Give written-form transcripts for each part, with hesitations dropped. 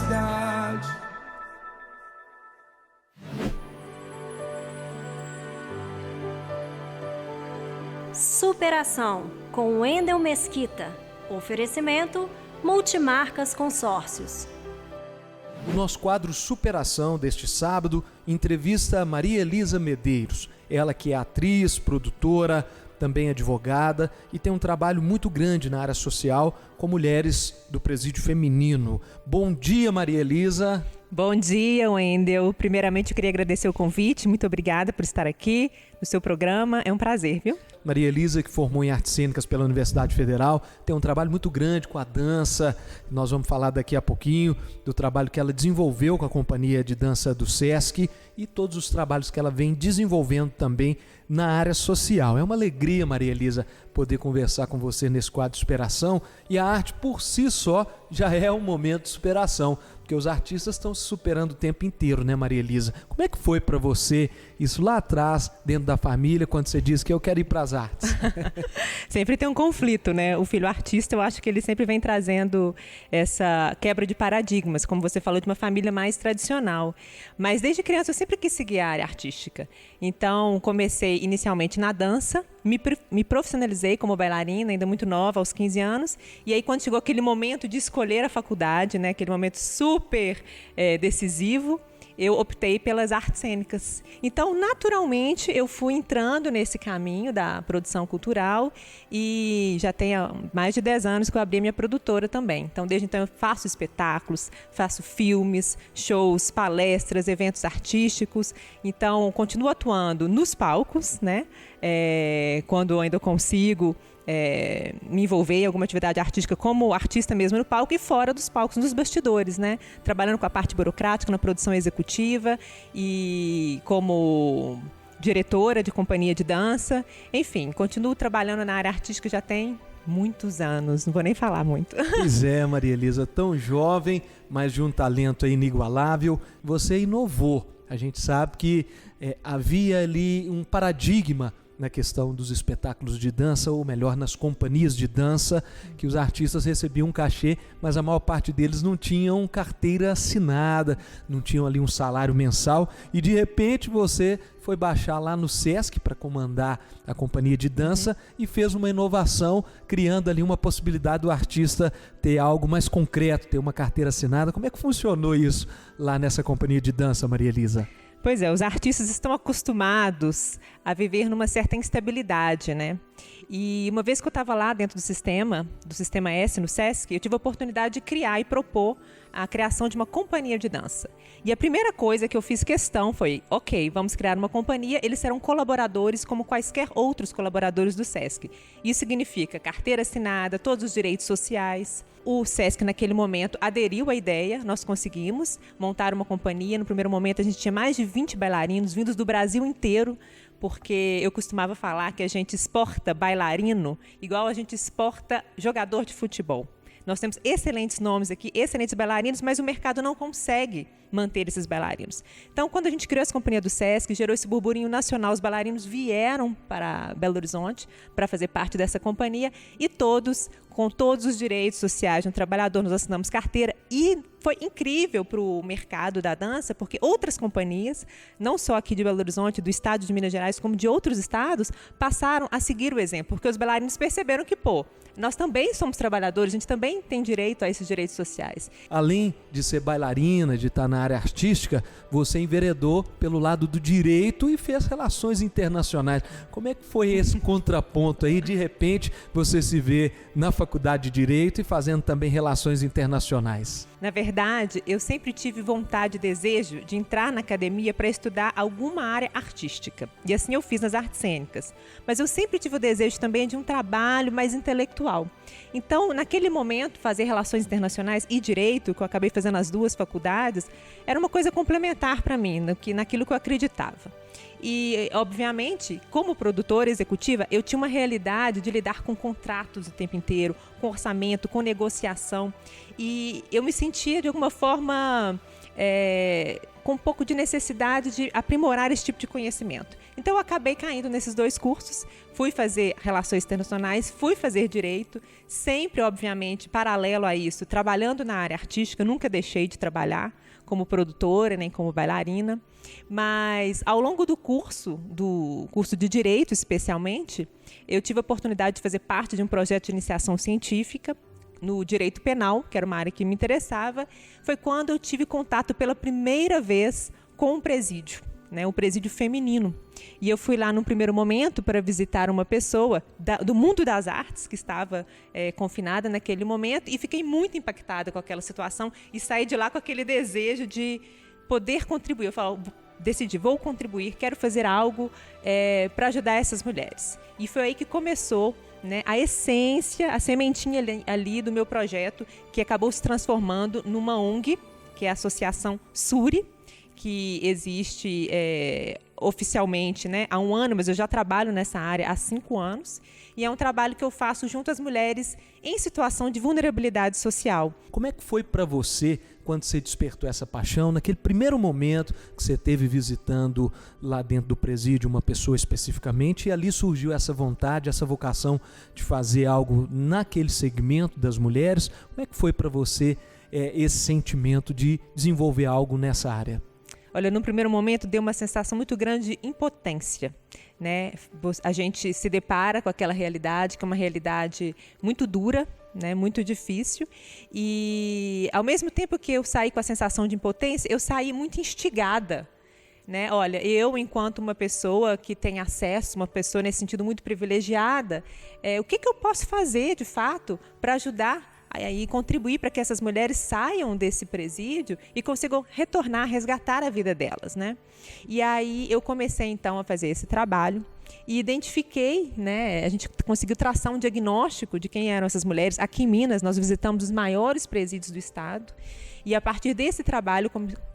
cidade. Superação, com Wendel Mesquita. Oferecimento Multimarcas Consórcios. O nosso quadro Superação deste sábado entrevista a Maria Elisa Medeiros. Ela que é atriz, produtora, também advogada e tem um trabalho muito grande na área social com mulheres do presídio feminino. Bom dia, Maria Elisa. Bom dia, Wendel. Primeiramente, eu queria agradecer o convite. Muito obrigada por estar aqui no seu programa. É um prazer, viu? Maria Elisa, que formou em Artes Cênicas pela Universidade Federal, tem um trabalho muito grande com a dança. Nós vamos falar daqui a pouquinho do trabalho que ela desenvolveu com a Companhia de Dança do SESC e todos os trabalhos que ela vem desenvolvendo também na área social. É uma alegria, Maria Elisa, poder conversar com você nesse quadro de superação, e a arte por si só já é um momento de superação, porque os artistas estão se superando o tempo inteiro, né, Maria Elisa? Como é que foi para você isso lá atrás, dentro da família, quando você disse que eu quero ir para as artes? Sempre tem um conflito, né? O filho artista, eu acho que ele sempre vem trazendo essa quebra de paradigmas, como você falou, de uma família mais tradicional. Mas desde criança eu sempre quis seguir a área artística. Então, comecei inicialmente na dança, me profissionalizei como bailarina, ainda muito nova, aos 15 anos. E aí, quando chegou aquele momento de escolher a faculdade, né, aquele momento super decisivo, eu optei pelas artes cênicas. Então, naturalmente, eu fui entrando nesse caminho da produção cultural e já tem mais de 10 anos que eu abri minha produtora também. Então, desde então, eu faço espetáculos, faço filmes, shows, palestras, eventos artísticos. Então, continuo atuando nos palcos, né? Quando ainda consigo me envolver em alguma atividade artística como artista mesmo no palco e fora dos palcos, nos bastidores, né? Trabalhando com a parte burocrática, na produção executiva e como diretora de companhia de dança. Enfim, continuo trabalhando na área artística já tem muitos anos, não vou nem falar muito. Pois é, Maria Elisa, tão jovem, mas de um talento inigualável. Você inovou. A gente sabe que havia ali um paradigma na questão dos espetáculos de dança, ou melhor, nas companhias de dança, que os artistas recebiam um cachê, mas a maior parte deles não tinham carteira assinada, não tinham ali um salário mensal, e de repente você foi baixar lá no SESC para comandar a companhia de dança e fez uma inovação, criando ali uma possibilidade do artista ter algo mais concreto, ter uma carteira assinada. Como é que funcionou isso lá nessa companhia de dança, Maria Elisa? Pois é, os artistas estão acostumados a viver numa certa instabilidade, né? E uma vez que eu estava lá dentro do Sistema S, no SESC, eu tive a oportunidade de criar e propor a criação de uma companhia de dança. E a primeira coisa que eu fiz questão foi, ok, vamos criar uma companhia, eles serão colaboradores como quaisquer outros colaboradores do SESC. Isso significa carteira assinada, todos os direitos sociais. O SESC, naquele momento, aderiu à ideia, nós conseguimos montar uma companhia. No primeiro momento, a gente tinha mais de 20 bailarinos vindos do Brasil inteiro, porque eu costumava falar que a gente exporta bailarino igual a gente exporta jogador de futebol. Nós temos excelentes nomes aqui, excelentes bailarinos, mas o mercado não consegue manter esses bailarinos. Então, quando a gente criou essa companhia do SESC, gerou esse burburinho nacional, os bailarinos vieram para Belo Horizonte para fazer parte dessa companhia e todos, com todos os direitos sociais de um trabalhador, nós assinamos carteira e foi incrível para o mercado da dança, porque outras companhias, não só aqui de Belo Horizonte, do estado de Minas Gerais, como de outros estados, passaram a seguir o exemplo, porque os bailarinos perceberam que, nós também somos trabalhadores, a gente também tem direito a esses direitos sociais. Além de ser bailarina, de estar na área artística, você enveredou pelo lado do direito e fez relações internacionais. Como é que foi esse contraponto aí? De repente, você se vê na faculdade de Direito e fazendo também relações internacionais. Na verdade, eu sempre tive vontade e desejo de entrar na academia para estudar alguma área artística. E assim eu fiz nas artes cênicas. Mas eu sempre tive o desejo também de um trabalho mais intelectual. Então, naquele momento, fazer relações internacionais e direito, que eu acabei fazendo as duas faculdades, era uma coisa complementar para mim, naquilo que eu acreditava. E, obviamente, como produtora executiva, eu tinha uma realidade de lidar com contratos o tempo inteiro, com orçamento, com negociação. E eu me sentia, de alguma forma, com um pouco de necessidade de aprimorar esse tipo de conhecimento. Então eu acabei caindo nesses 2 cursos, fui fazer Relações Internacionais, fui fazer Direito, sempre, obviamente, paralelo a isso, trabalhando na área artística, nunca deixei de trabalhar como produtora, nem como bailarina, mas ao longo do curso de Direito especialmente, eu tive a oportunidade de fazer parte de um projeto de iniciação científica no direito penal, que era uma área que me interessava. Foi quando eu tive contato pela primeira vez com um presídio, né, um presídio feminino. E eu fui lá num primeiro momento para visitar uma pessoa do mundo das artes, que estava confinada naquele momento, e fiquei muito impactada com aquela situação e saí de lá com aquele desejo de poder contribuir. Eu decidi, vou contribuir, quero fazer algo para ajudar essas mulheres. E foi aí que começou, né, a essência, a sementinha ali do meu projeto, que acabou se transformando numa ONG, que é a Associação SURI, que existe oficialmente, né, há 1 ano, mas eu já trabalho nessa área há 5 anos. E é um trabalho que eu faço junto às mulheres em situação de vulnerabilidade social. Como é que foi para você quando você despertou essa paixão, naquele primeiro momento que você teve visitando lá dentro do presídio uma pessoa especificamente, e ali surgiu essa vontade, essa vocação de fazer algo naquele segmento das mulheres? Como é que foi para você esse sentimento de desenvolver algo nessa área? Olha, no primeiro momento deu uma sensação muito grande de impotência, né? A gente se depara com aquela realidade, que é uma realidade muito dura, né? Muito difícil, e ao mesmo tempo que eu saí com a sensação de impotência, eu saí muito instigada, né? Olha, eu, enquanto uma pessoa que tem acesso, uma pessoa nesse sentido muito privilegiada, o que eu posso fazer, de fato, para ajudar e contribuir para que essas mulheres saiam desse presídio e consigam retornar, resgatar a vida delas, né? E aí eu comecei então a fazer esse trabalho e identifiquei, né? A gente conseguiu traçar um diagnóstico de quem eram essas mulheres. Aqui em Minas nós visitamos os maiores presídios do estado e a partir desse trabalho,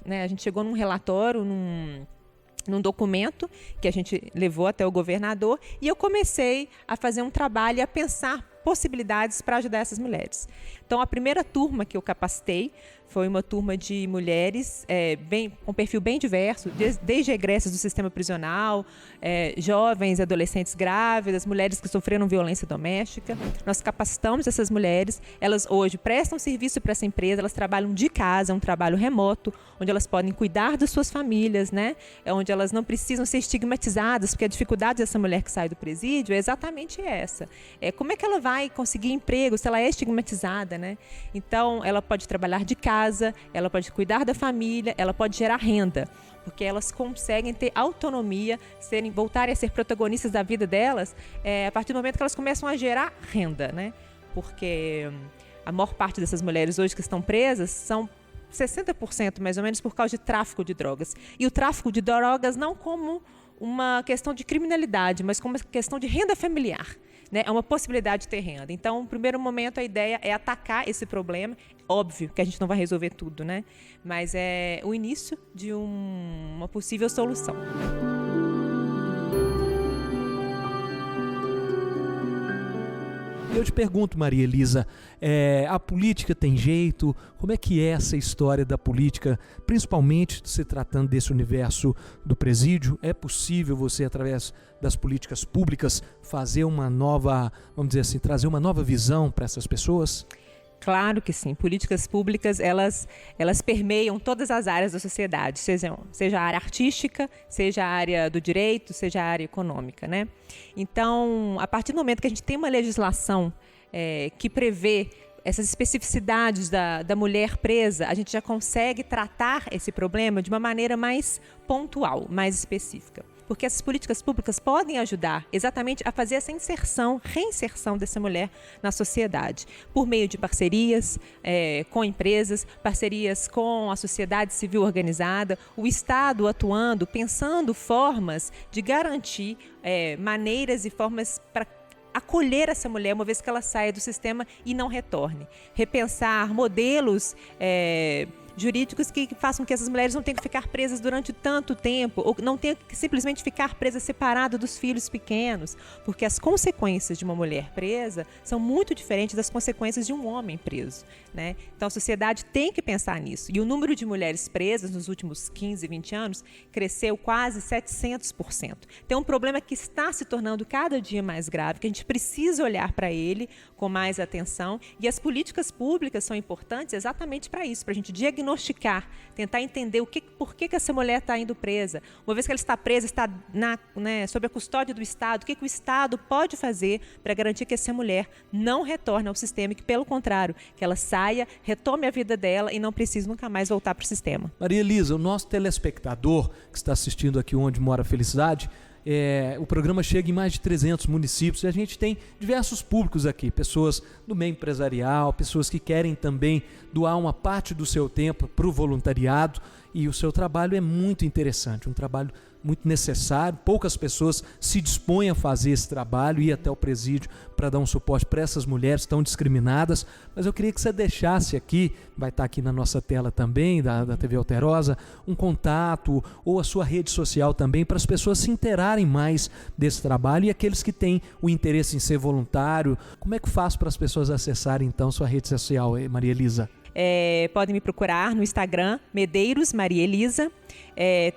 né, a gente chegou num relatório, num documento que a gente levou até o governador, e eu comecei a fazer um trabalho e a pensar possibilidades para ajudar essas mulheres. Então, a primeira turma que eu capacitei foi uma turma de mulheres com perfil bem diverso, desde egressas do sistema prisional, jovens, adolescentes grávidas, mulheres que sofreram violência doméstica. Nós capacitamos essas mulheres, elas hoje prestam serviço para essa empresa, elas trabalham de casa, é um trabalho remoto, onde elas podem cuidar das suas famílias, né? Onde elas não precisam ser estigmatizadas, porque a dificuldade dessa mulher que sai do presídio é exatamente essa. Como é que ela vai conseguir emprego se ela é estigmatizada, né? Então, ela pode trabalhar de casa, ela pode cuidar da família, ela pode gerar renda, porque elas conseguem ter autonomia, voltarem a ser protagonistas da vida delas a partir do momento que elas começam a gerar renda, né? Porque a maior parte dessas mulheres hoje que estão presas são 60% mais ou menos por causa de tráfico de drogas. E o tráfico de drogas não como uma questão de criminalidade, mas como uma questão de renda familiar. É uma possibilidade de ter renda. Então, no primeiro momento, a ideia é atacar esse problema. Óbvio que a gente não vai resolver tudo, né? Mas é o início de uma possível solução. Eu te pergunto, Maria Elisa, a política tem jeito? Como é que é essa história da política, principalmente se tratando desse universo do presídio? É possível você, através das políticas públicas, fazer uma nova, vamos dizer assim, trazer uma nova visão para essas pessoas? Claro que sim. Políticas públicas, elas permeiam todas as áreas da sociedade, seja a área artística, seja a área do direito, seja a área econômica, né? Então, a partir do momento que a gente tem uma legislação que prevê essas especificidades da mulher presa, a gente já consegue tratar esse problema de uma maneira mais pontual, mais específica. Porque essas políticas públicas podem ajudar exatamente a fazer essa reinserção dessa mulher na sociedade, por meio de parcerias com empresas, parcerias com a sociedade civil organizada, o Estado atuando, pensando formas de garantir maneiras e formas para acolher essa mulher uma vez que ela saia do sistema e não retorne. Repensar modelos jurídicos que façam que essas mulheres não tenham que ficar presas durante tanto tempo, ou não tenham que simplesmente ficar presas separadas dos filhos pequenos, porque as consequências de uma mulher presa são muito diferentes das consequências de um homem preso, né? Então a sociedade tem que pensar nisso. E o número de mulheres presas nos últimos 15, 20 anos cresceu quase 700%. Tem um problema que está se tornando cada dia mais grave, que a gente precisa olhar para ele com mais atenção, e as políticas públicas são importantes exatamente para isso, para a gente diagnosticar, tentar entender por que essa mulher está indo presa. Uma vez que ela está presa, está sob a custódia do Estado, o que o Estado pode fazer para garantir que essa mulher não retorne ao sistema e que, pelo contrário, que ela saia, retome a vida dela e não precise nunca mais voltar para o sistema. Maria Elisa, o nosso telespectador que está assistindo aqui Onde Mora a Felicidade, o programa chega em mais de 300 municípios e a gente tem diversos públicos aqui, pessoas do meio empresarial, pessoas que querem também doar uma parte do seu tempo para o voluntariado, e o seu trabalho é muito interessante, um trabalho muito necessário. Poucas pessoas se dispõem a fazer esse trabalho, ir até o presídio para dar um suporte para essas mulheres tão discriminadas, mas eu queria que você deixasse aqui, vai estar aqui na nossa tela também, da TV Alterosa, um contato ou a sua rede social também, para as pessoas se inteirarem mais desse trabalho, e aqueles que têm o interesse em ser voluntário. Como é que faz para as pessoas acessarem então sua rede social, Maria Elisa? Podem me procurar no Instagram, Medeiros Maria Elisa.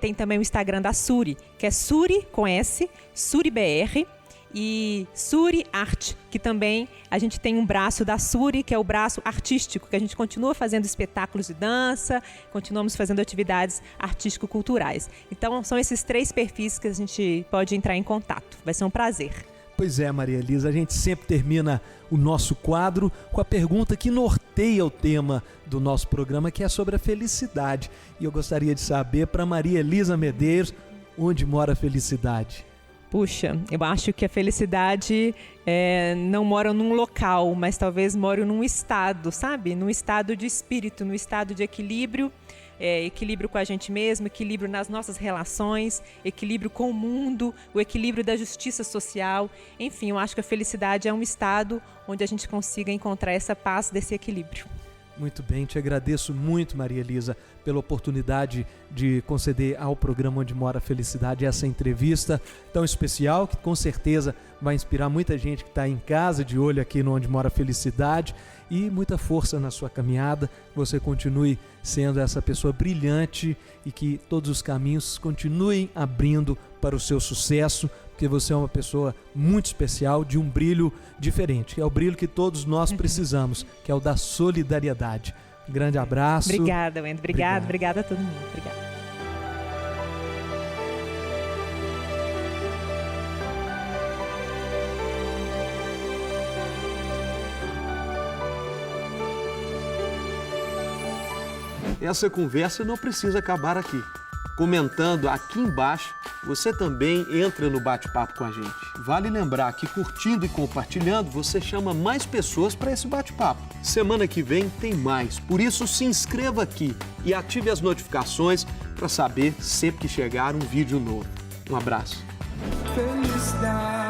Tem também o Instagram da Suri, que é Suri com S, Suri BR, e Suri Arte, que também a gente tem um braço da Suri, que é o braço artístico, que a gente continua fazendo espetáculos de dança, continuamos fazendo atividades artístico-culturais. Então são esses 3 perfis que a gente pode entrar em contato. Vai ser um prazer. Pois é, Maria Elisa, a gente sempre termina o nosso quadro com a pergunta que norteia o tema do nosso programa, que é sobre a felicidade. E eu gostaria de saber, para Maria Elisa Medeiros, onde mora a felicidade? Puxa, eu acho que a felicidade não mora num local, mas talvez mora num estado, sabe? Num estado de espírito, num estado de equilíbrio. Equilíbrio com a gente mesmo, equilíbrio nas nossas relações, equilíbrio com o mundo, o equilíbrio da justiça social. Enfim, eu acho que a felicidade é um estado onde a gente consiga encontrar essa paz desse equilíbrio. Muito bem, te agradeço muito, Maria Elisa, pela oportunidade de conceder ao programa Onde Mora a Felicidade essa entrevista tão especial, que com certeza vai inspirar muita gente que está em casa de olho aqui no Onde Mora a Felicidade, e muita força na sua caminhada, que você continue sendo essa pessoa brilhante e que todos os caminhos continuem abrindo para o seu sucesso, porque você é uma pessoa muito especial, de um brilho diferente, que é o brilho que todos nós precisamos, que é o da solidariedade. Um grande abraço. Obrigada, Wendel. Obrigada a todo mundo. Obrigada. Essa conversa não precisa acabar aqui. Comentando aqui embaixo, você também entra no bate-papo com a gente. Vale lembrar que curtindo e compartilhando, você chama mais pessoas para esse bate-papo. Semana que vem tem mais, por isso se inscreva aqui e ative as notificações para saber sempre que chegar um vídeo novo. Um abraço. Felicidade.